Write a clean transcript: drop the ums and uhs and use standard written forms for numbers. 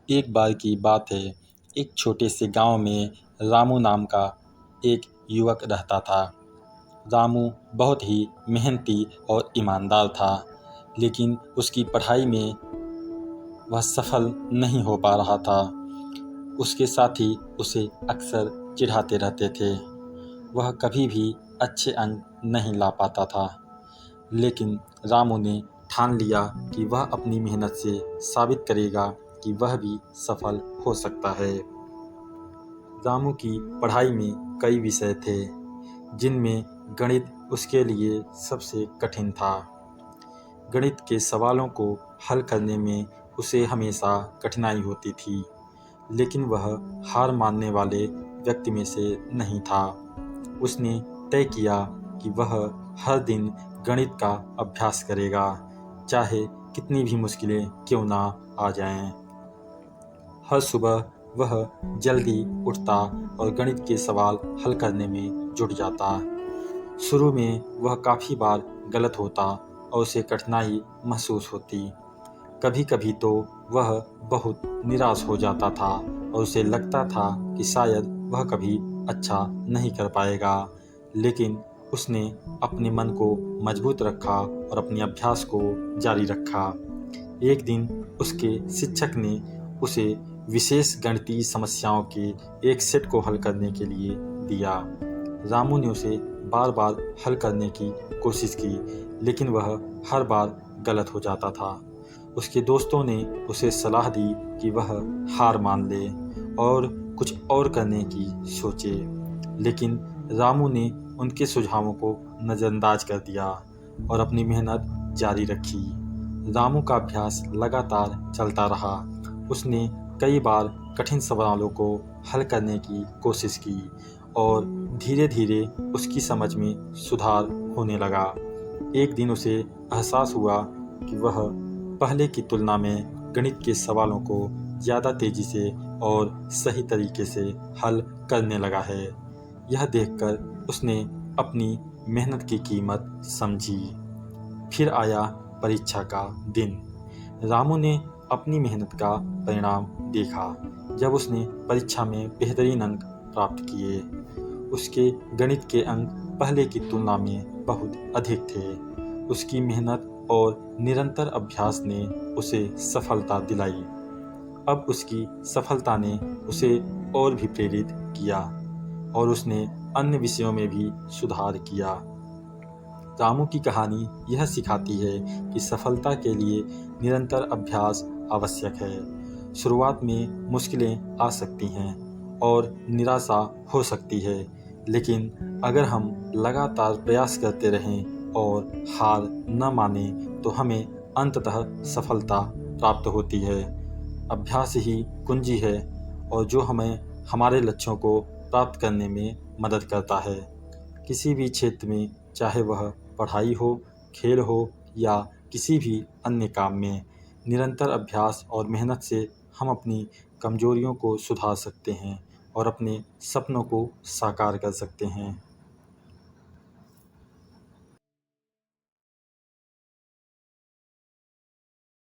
एक बार की बात है। एक छोटे से गांव में रामू नाम का एक युवक रहता था। रामू बहुत ही मेहनती और ईमानदार था, लेकिन उसकी पढ़ाई में वह सफल नहीं हो पा रहा था। उसके साथी उसे अक्सर चिढ़ाते रहते थे। वह कभी भी अच्छे अंक नहीं ला पाता था, लेकिन रामू ने ठान लिया कि वह अपनी मेहनत से साबित करेगा कि वह भी सफल हो सकता है। रामू की पढ़ाई में कई विषय थे, जिनमें गणित उसके लिए सबसे कठिन था। गणित के सवालों को हल करने में उसे हमेशा कठिनाई होती थी, लेकिन वह हार मानने वाले व्यक्ति में से नहीं था। उसने तय किया कि वह हर दिन गणित का अभ्यास करेगा, चाहे कितनी भी मुश्किलें क्यों ना आ जाएं। हर सुबह वह जल्दी उठता और गणित के सवाल हल करने में जुट जाता। शुरू में वह काफ़ी बार गलत होता और उसे कठिनाई महसूस होती। कभी कभी तो वह बहुत निराश हो जाता था और उसे लगता था कि शायद वह कभी अच्छा नहीं कर पाएगा, लेकिन उसने अपने मन को मजबूत रखा और अपने अभ्यास को जारी रखा। एक दिन उसके शिक्षक ने उसे विशेष गणितीय समस्याओं के एक सेट को हल करने के लिए दिया। रामू ने उसे बार बार हल करने की कोशिश की, लेकिन वह हर बार गलत हो जाता था। उसके दोस्तों ने उसे सलाह दी कि वह हार मान ले और कुछ और करने की सोचे, लेकिन रामू ने उनके सुझावों को नज़रअंदाज कर दिया और अपनी मेहनत जारी रखी। रामू का अभ्यास लगातार चलता रहा। उसने कई बार कठिन सवालों को हल करने की कोशिश की और धीरे धीरे उसकी समझ में सुधार होने लगा। एक दिन उसे एहसास हुआ कि वह पहले की तुलना में गणित के सवालों को ज़्यादा तेज़ी से और सही तरीके से हल करने लगा है। यह देखकर उसने अपनी मेहनत की कीमत समझी। फिर आया परीक्षा का दिन। रामू ने अपनी मेहनत का परिणाम देखा। जब उसने परीक्षा में बेहतरीन अंक प्राप्त किए, उसके गणित के अंक पहले की तुलना में बहुत अधिक थे। उसकी मेहनत और निरंतर अभ्यास ने उसे सफलता दिलाई। अब उसकी सफलता ने उसे और भी प्रेरित किया और उसने अन्य विषयों में भी सुधार किया। रामू की कहानी यह सिखाती है कि सफलता के लिए निरंतर अभ्यास आवश्यक है। शुरुआत में मुश्किलें आ सकती हैं और निराशा हो सकती है, लेकिन अगर हम लगातार प्रयास करते रहें और हार न मानें तो हमें अंततः सफलता प्राप्त होती है। अभ्यास ही कुंजी है और जो हमें हमारे लक्ष्यों को प्राप्त करने में मदद करता है। किसी भी क्षेत्र में, चाहे वह पढ़ाई हो, खेल हो या किसी भी अन्य काम में, निरंतर अभ्यास और मेहनत से हम अपनी कमजोरियों को सुधार सकते हैं और अपने सपनों को साकार कर सकते हैं।